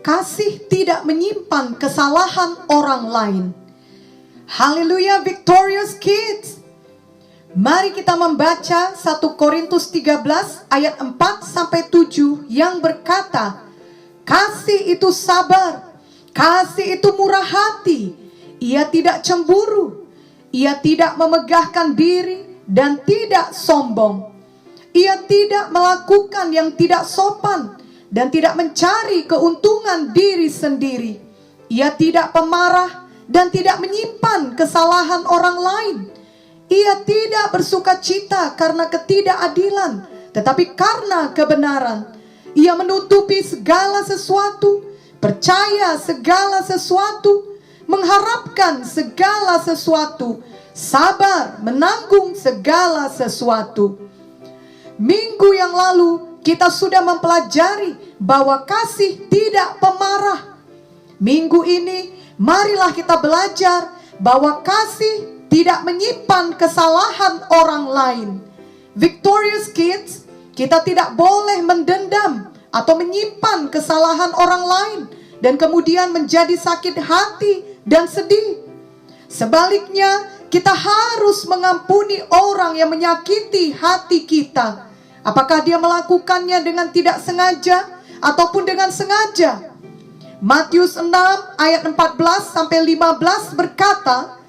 kasih tidak menyimpan kesalahan orang lain. Haleluya, victorious kids. Mari kita membaca 1 Korintus 13 ayat 4-7 yang berkata, kasih itu sabar, kasih itu murah hati, ia tidak cemburu, ia tidak memegahkan diri dan tidak sombong. Ia tidak melakukan yang tidak sopan dan tidak mencari keuntungan diri sendiri. Ia tidak pemarah dan tidak menyimpan kesalahan orang lain. Ia tidak bersuka cita karena ketidakadilan, tetapi karena kebenaran. Ia menutupi segala sesuatu, percaya segala sesuatu, mengharapkan segala sesuatu, sabar menanggung segala sesuatu. Minggu yang lalu kita sudah mempelajari bahwa kasih tidak pemarah. Minggu ini marilah kita belajar bahwa kasih tidak menyimpan kesalahan orang lain. Victorious kids, kita tidak boleh mendendam atau menyimpan kesalahan orang lain dan kemudian menjadi sakit hati dan sedih. Sebaliknya, kita harus mengampuni orang yang menyakiti hati kita. Apakah dia melakukannya dengan tidak sengaja ataupun dengan sengaja? Matius 6 ayat 14-15 berkata,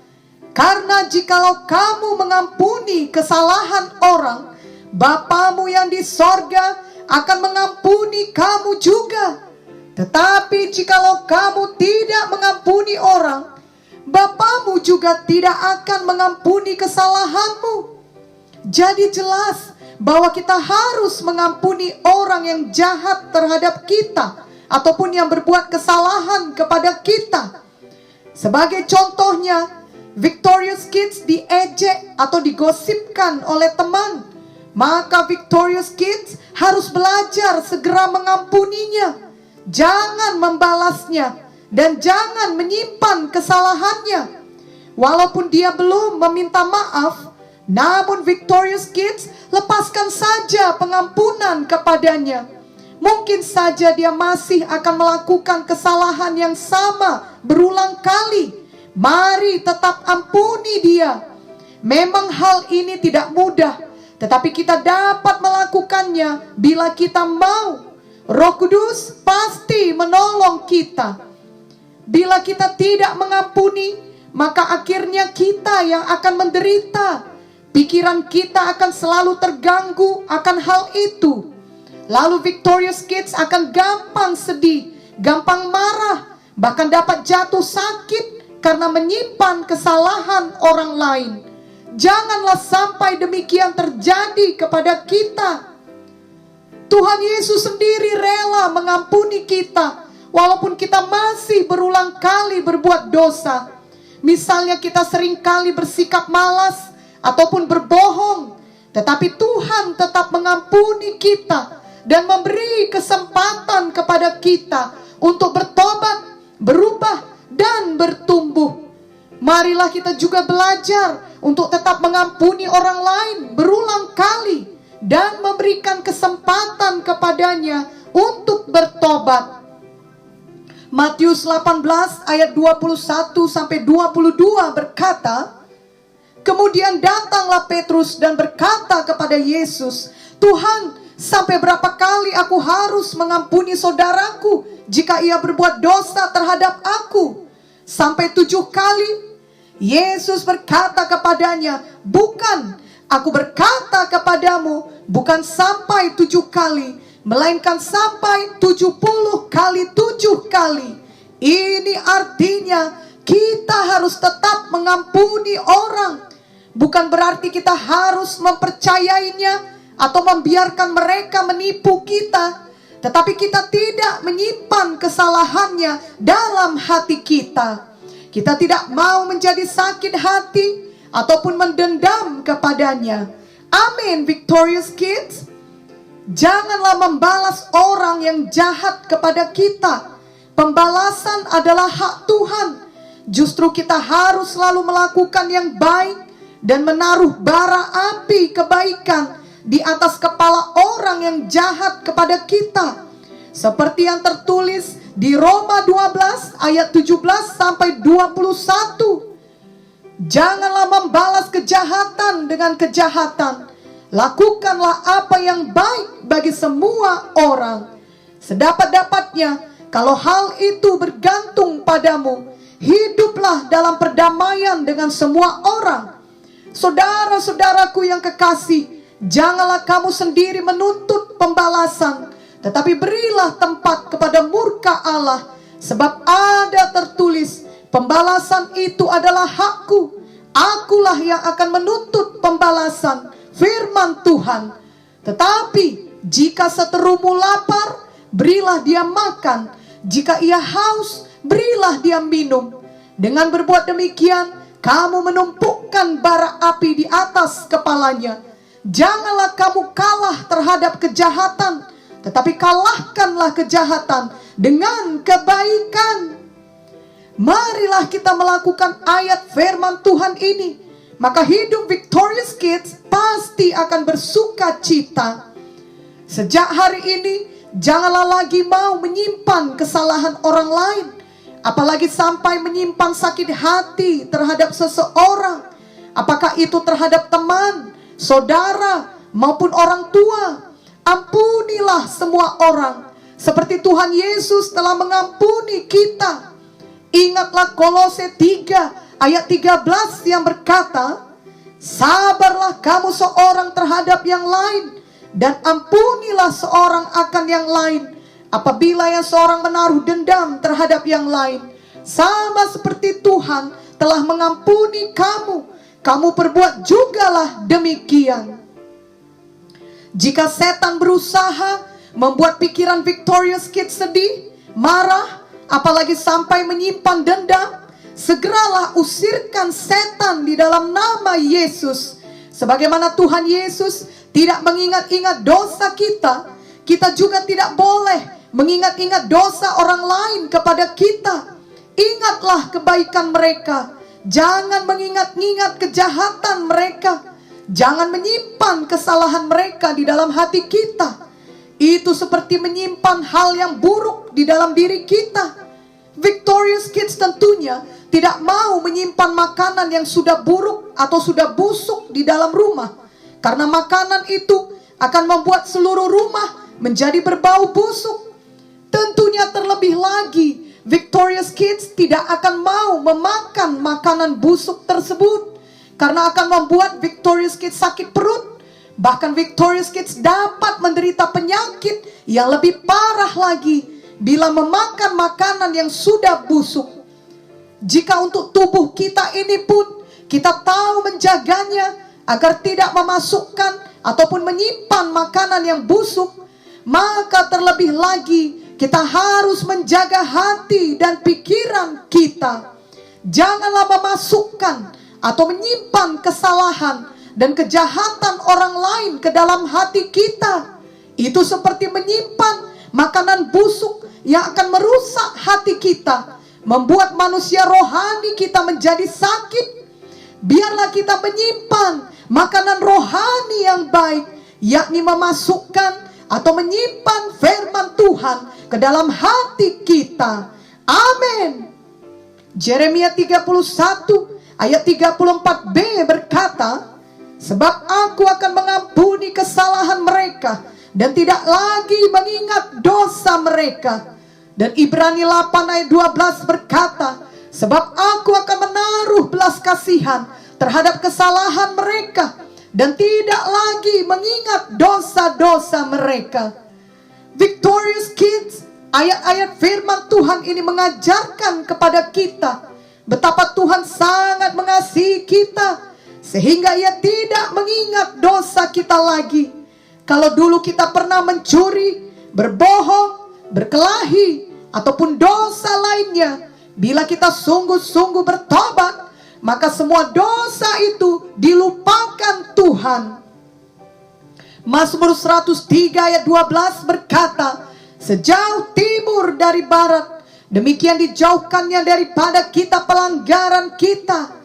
karena jikalau kamu mengampuni kesalahan orang, Bapamu yang di sorga akan mengampuni kamu juga. Tetapi jikalau kamu tidak mengampuni orang, Bapamu juga tidak akan mengampuni kesalahanmu. Jadi jelas bahwa kita harus mengampuni orang yang jahat terhadap kita ataupun yang berbuat kesalahan kepada kita. Sebagai contohnya, victorious kids diejek atau digosipkan oleh teman, maka victorious kids harus belajar segera mengampuninya. Jangan membalasnya dan jangan menyimpan kesalahannya. Walaupun dia belum meminta maaf, namun victorious kids, lepaskan saja pengampunan kepadanya. Mungkin saja dia masih akan melakukan kesalahan yang sama berulang kali. Mari tetap ampuni dia. Memang hal ini tidak mudah, tetapi kita dapat melakukannya bila kita mau. Roh Kudus pasti menolong kita. Bila kita tidak mengampuni, maka akhirnya kita yang akan menderita. Pikiran kita akan selalu terganggu akan hal itu. Lalu victorious kids akan gampang sedih, gampang marah, bahkan dapat jatuh sakit karena menyimpan kesalahan orang lain. Janganlah sampai demikian terjadi kepada kita. Tuhan Yesus sendiri rela mengampuni kita, walaupun kita masih berulang kali berbuat dosa. Misalnya kita seringkali bersikap malas ataupun berbohong, tetapi Tuhan tetap mengampuni kita dan memberi kesempatan kepada kita untuk bertobat, berubah, dan bertumbuh. Marilah kita juga belajar untuk tetap mengampuni orang lain berulang kali dan memberikan kesempatan kepadanya untuk bertobat. Matius 18 ayat 21-22 berkata, kemudian datanglah Petrus dan berkata kepada Yesus, Tuhan, sampai berapa kali aku harus mengampuni saudaraku jika ia berbuat dosa terhadap aku? Sampai 7 kali? Yesus berkata kepadanya, bukan, aku berkata kepadamu, bukan sampai 7 kali, melainkan sampai 70 kali 7 kali. Ini artinya kita harus tetap mengampuni orang. Bukan berarti kita harus mempercayainya atau membiarkan mereka menipu kita, tetapi kita tidak menyimpan kesalahannya dalam hati kita. Kita tidak mau menjadi sakit hati ataupun mendendam kepadanya. Amin, victorious kids. Janganlah membalas orang yang jahat kepada kita. Pembalasan adalah hak Tuhan. Justru kita harus selalu melakukan yang baik dan menaruh bara api kebaikan di atas kepala orang yang jahat kepada kita. Seperti yang tertulis di Roma 12 ayat 17 sampai 21. Janganlah membalas kejahatan dengan kejahatan. Lakukanlah apa yang baik bagi semua orang. Sedapat-dapatnya, kalau hal itu bergantung padamu, hiduplah dalam perdamaian dengan semua orang. Saudara-saudaraku yang kekasih, janganlah kamu sendiri menuntut pembalasan, tetapi berilah tempat kepada murka Allah. Sebab ada tertulis, pembalasan itu adalah hakku. Akulah yang akan menuntut pembalasan, firman Tuhan. Tetapi jika seterumu lapar, berilah dia makan. Jika ia haus, berilah dia minum. Dengan berbuat demikian, kamu menumpukkan bara api di atas kepalanya. Janganlah kamu kalah terhadap kejahatan, tetapi kalahkanlah kejahatan dengan kebaikan. Marilah kita melakukan ayat firman Tuhan ini, maka hidup Victorious Kids pasti akan bersuka cita. Sejak hari ini, janganlah lagi mau menyimpan kesalahan orang lain, apalagi sampai menyimpan sakit hati terhadap seseorang. Apakah itu terhadap teman, saudara, maupun orang tua. Ampunilah semua orang, seperti Tuhan Yesus telah mengampuni kita. Ingatlah Kolose 3 ayat 13 yang berkata, sabarlah kamu seorang terhadap yang lain, dan ampunilah seorang akan yang lain. Apabila yang seorang menaruh dendam terhadap yang lain, sama seperti Tuhan telah mengampuni kamu, kamu perbuat jugalah demikian. Jika setan berusaha membuat pikiran Victorious Kids sedih, marah, apalagi sampai menyimpan dendam, segeralah usirkan setan di dalam nama Yesus. Sebagaimana Tuhan Yesus tidak mengingat-ingat dosa kita, kita juga tidak boleh mengingat-ingat dosa orang lain kepada kita. Ingatlah kebaikan mereka, jangan mengingat-ingat kejahatan mereka. Jangan menyimpan kesalahan mereka di dalam hati kita. Itu seperti menyimpan hal yang buruk di dalam diri kita. Victorious Kids tentunya tidak mau menyimpan makanan yang sudah buruk atau sudah busuk di dalam rumah, karena makanan itu akan membuat seluruh rumah menjadi berbau busuk. Tentunya terlebih lagi, Victorious Kids tidak akan mau memakan makanan busuk tersebut, karena akan membuat Victorious Kids sakit perut. Bahkan Victorious Kids dapat menderita penyakit yang lebih parah lagi bila memakan makanan yang sudah busuk. Jika untuk tubuh kita ini pun kita tahu menjaganya agar tidak memasukkan ataupun menyimpan makanan yang busuk, maka terlebih lagi kita harus menjaga hati dan pikiran kita. Janganlah memasukkan atau menyimpan kesalahan dan kejahatan orang lain ke dalam hati kita. Itu seperti menyimpan makanan busuk yang akan merusak hati kita, membuat manusia rohani kita menjadi sakit. Biarlah kita menyimpan makanan rohani yang baik, yakni memasukkan atau menyimpan firman Tuhan ke dalam hati kita. Amin. Yeremia 31 ayat 34b berkata, sebab aku akan mengampuni kesalahan mereka dan tidak lagi mengingat dosa mereka. Dan Ibrani 8 ayat 12 berkata, sebab aku akan menaruh belas kasihan terhadap kesalahan mereka dan tidak lagi mengingat dosa-dosa mereka. Victorious Kids, ayat-ayat firman Tuhan ini mengajarkan kepada kita betapa Tuhan sangat mengasihi kita, sehingga Ia tidak mengingat dosa kita lagi. Kalau dulu kita pernah mencuri, berbohong, berkelahi, ataupun dosa lainnya, bila kita sungguh-sungguh bertobat, maka semua dosa itu dilupakan Tuhan. Mazmur 103 ayat 12 berkata, sejauh timur dari barat, demikian dijauhkannya daripada kita pelanggaran kita.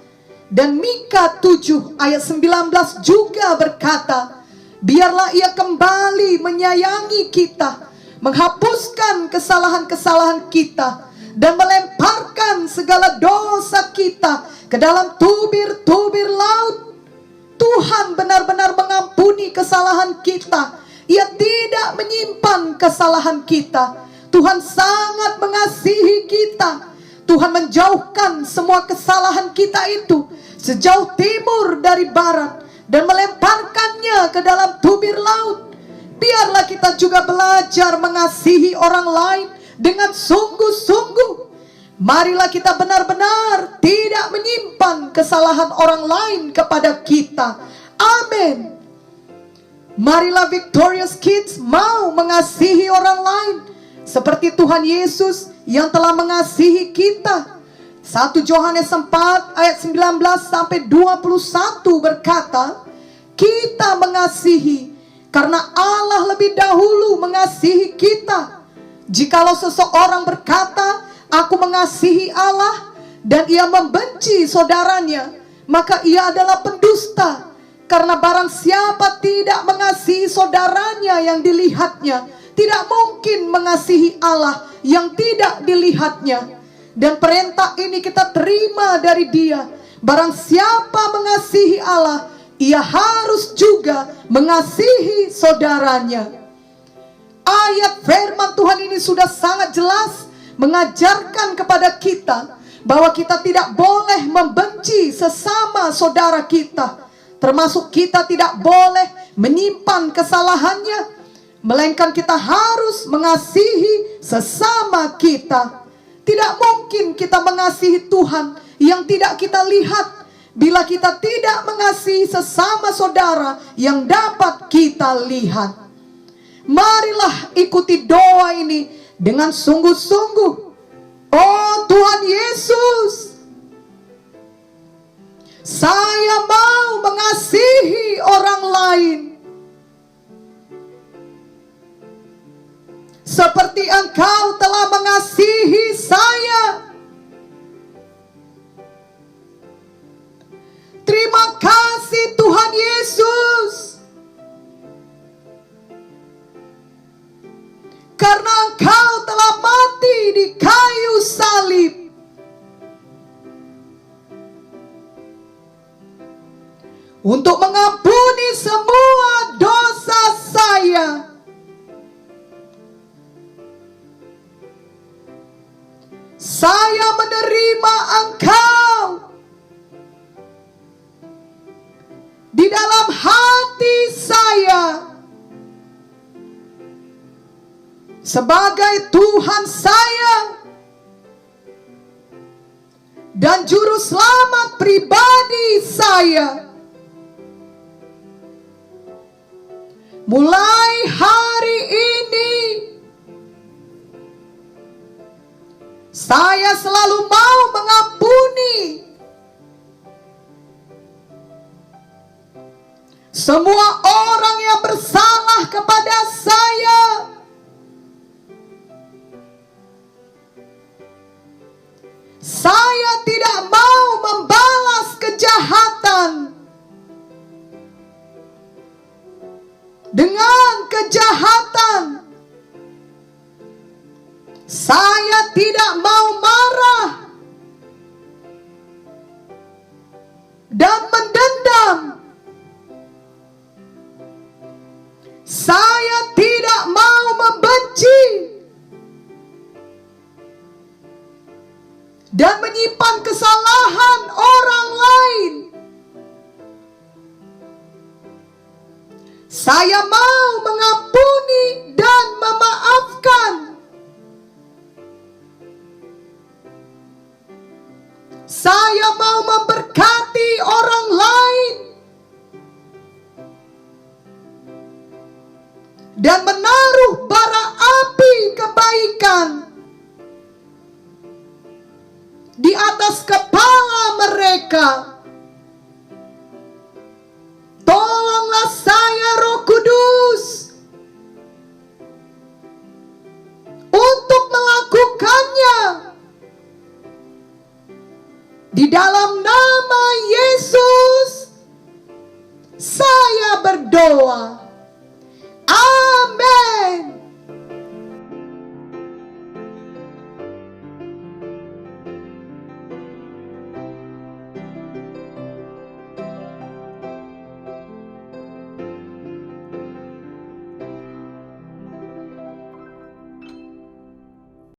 Dan Mika 7 ayat 19 juga berkata, biarlah Ia kembali menyayangi kita, menghapuskan kesalahan-kesalahan kita, dan melemparkan segala dosa kita ke dalam tubir-tubir laut. Tuhan benar-benar mengampuni kesalahan kita. Ia tidak menyimpan kesalahan kita. Tuhan sangat mengasihi kita. Tuhan menjauhkan semua kesalahan kita itu sejauh timur dari barat dan melemparkannya ke dalam tubir laut. Biarlah kita juga belajar mengasihi orang lain dengan sungguh-sungguh. Marilah kita benar-benar tidak menyimpan kesalahan orang lain kepada kita. Amin. Marilah Victorious Kids mau mengasihi orang lain seperti Tuhan Yesus yang telah mengasihi kita. 1 Yohanes 4 ayat 19 sampai 21 berkata, kita mengasihi karena Allah lebih dahulu mengasihi kita. Jikalau seseorang berkata, aku mengasihi Allah, dan ia membenci saudaranya, maka ia adalah pendusta. Karena barang siapa tidak mengasihi saudaranya yang dilihatnya, tidak mungkin mengasihi Allah yang tidak dilihatnya. Dan perintah ini kita terima dari Dia. Barang siapa mengasihi Allah, ia harus juga mengasihi saudaranya. Ayat firman Tuhan ini sudah sangat jelas mengajarkan kepada kita bahwa kita tidak boleh membenci sesama saudara kita. Termasuk kita tidak boleh menyimpan kesalahannya, melainkan kita harus mengasihi sesama kita. Tidak mungkin kita mengasihi Tuhan yang tidak kita lihat bila kita tidak mengasihi sesama saudara yang dapat kita lihat. Marilah ikuti doa ini dengan sungguh-sungguh. Oh Tuhan Yesus, saya mau mengasihi orang lain seperti Engkau telah mengasihi saya. Terima kasih Tuhan Yesus, karena Engkau telah mati di kayu salib. Untuk mengampuni semua dosa saya. Saya menerima Engkau di dalam hati saya sebagai Tuhan saya dan juru selamat pribadi saya. Mulai hari ini saya selalu mau mengampuni semua orang yang bersalah kepada saya. Saya tidak mau membalas kejahatan dengan kejahatan. Saya tidak mau marah dan mendendam. Saya tidak mau membenci dan menyimpan kesalahan orang lain. Saya mau mengampuni dan memaafkan. Saya mau memberkati orang lain dan menaruh bara api kebaikan di atas kepala mereka. Tolonglah saya, Roh Kudus, untuk melakukannya. Di dalam nama Yesus saya berdoa.